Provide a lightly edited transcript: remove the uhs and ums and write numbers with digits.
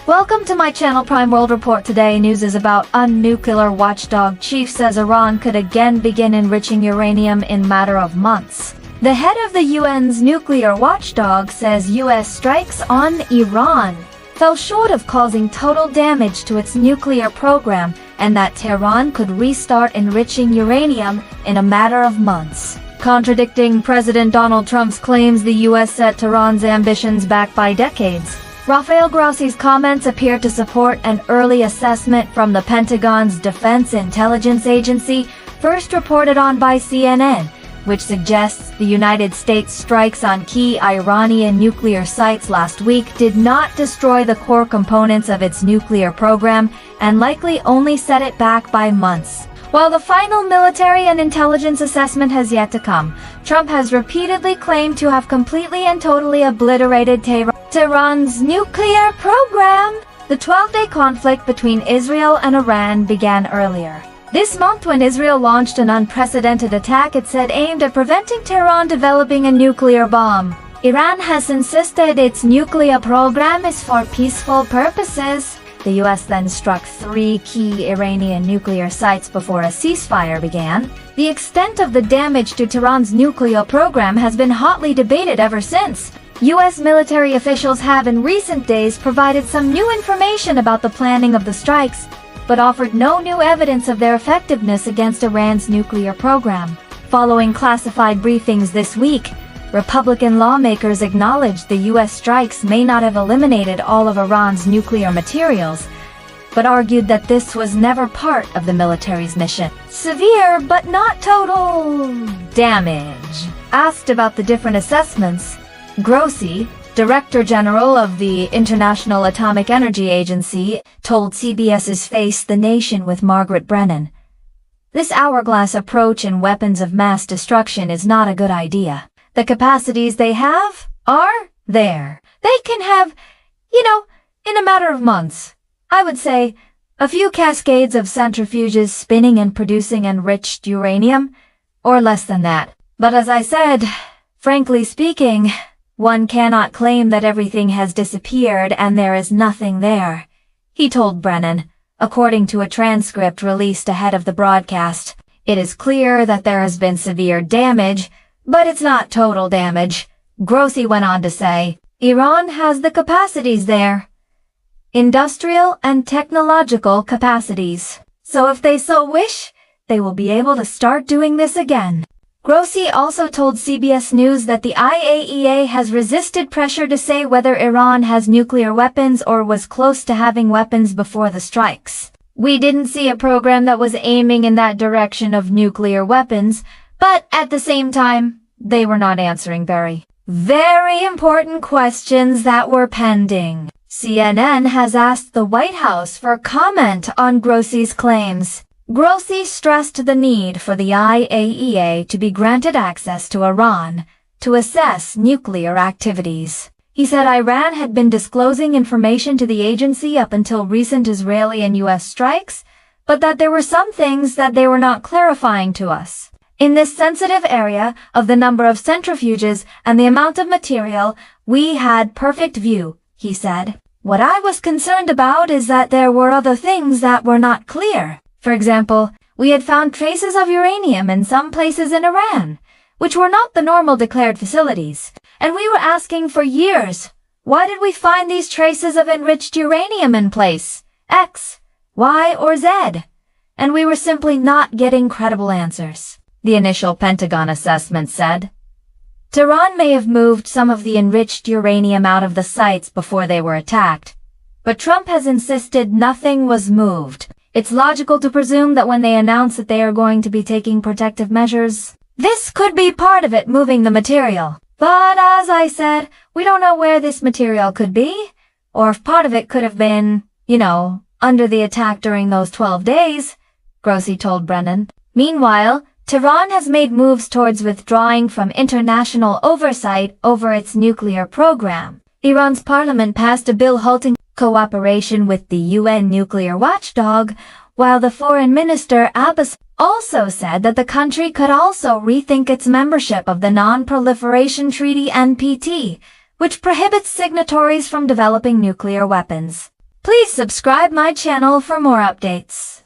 Welcome to my channel Prime World Report. Today news is about a nuclear watchdog chief says Iran could again begin enriching uranium in matter of months. The head of the UN's nuclear watchdog says US strikes on Iran fell short of causing total damage to its nuclear program and that Tehran could restart enriching uranium in a matter of months. Contradicting President Donald Trump's claims the US set Tehran's ambitions back by decades, Rafael Grossi's comments appear to support an early assessment from the Pentagon's Defense Intelligence Agency, first reported on by CNN, which suggests the United States strikes on key Iranian nuclear sites last week did not destroy the core components of its nuclear program and likely only set it back by months. While the final military and intelligence assessment has yet to come, Trump has repeatedly claimed to have completely and totally obliterated Tehran's nuclear program. The 12-day conflict between Israel and Iran began earlier this month when Israel launched an unprecedented attack it said aimed at preventing Tehran developing a nuclear bomb. Iran has insisted its nuclear program is for peaceful purposes. The US then struck 3 key Iranian nuclear sites before a ceasefire began. The extent of the damage to Tehran's nuclear program has been hotly debated ever since. US military officials have in recent days provided some new information about the planning of the strikes, but offered no new evidence of their effectiveness against Iran's nuclear program. Following classified briefings this week, Republican lawmakers acknowledged the U.S. strikes may not have eliminated all of Iran's nuclear materials, but argued that this was never part of the military's mission. Severe but not total damage. Asked about the different assessments, Grossi, Director General of the International Atomic Energy Agency, told CBS's Face the Nation with Margaret Brennan, "This hourglass approach in weapons of mass destruction is not a good idea. The capacities they have are there. They can have, in a matter of months. I would say a few cascades of centrifuges spinning and producing enriched uranium, or less than that. But as I said, frankly speaking, one cannot claim that everything has disappeared and there is nothing there," he told Brennan, according to a transcript released ahead of the broadcast. "It is clear that there has been severe damage, but it's not total damage," Grossi went on to say. Iran has the capacities there. Industrial and technological capacities. So if they so wish, they will be able to start doing this again. Grossi also told CBS News that the IAEA has resisted pressure to say whether Iran has nuclear weapons or was close to having weapons before the strikes. "We didn't see a program that was aiming in that direction of nuclear weapons, but at the same time, they were not answering very important questions that were pending." CNN has asked the White House for comment on Grossi's claims. Grossi stressed the need for the IAEA to be granted access to Iran to assess nuclear activities. He said Iran had been disclosing information to the agency up until recent Israeli and US strikes, but that there were some things that they were not clarifying to us. "In this sensitive area of the number of centrifuges and the amount of material, we had perfect view," he said. "What I was concerned about is that there were other things that were not clear. For example, we had found traces of uranium in some places in Iran, which were not the normal declared facilities. And we were asking for years, why did we find these traces of enriched uranium in place X, Y, or Z? And we were simply not getting credible answers." The initial Pentagon assessment said, Tehran may have moved some of the enriched uranium out of the sites before they were attacked, but Trump has insisted nothing was moved. It's logical to presume that when they announce that they are going to be taking protective measures, this could be part of it, moving the material. But as I said, we don't know where this material could be, or if part of it could have been, under the attack during those 12 days, Grossi told Brennan. Meanwhile, Tehran has made moves towards withdrawing from international oversight over its nuclear program. Iran's parliament passed a bill halting cooperation with the UN nuclear watchdog, while the foreign minister Abbas also said that the country could also rethink its membership of the Non-Proliferation Treaty (NPT), which prohibits signatories from developing nuclear weapons. Please subscribe my channel for more updates.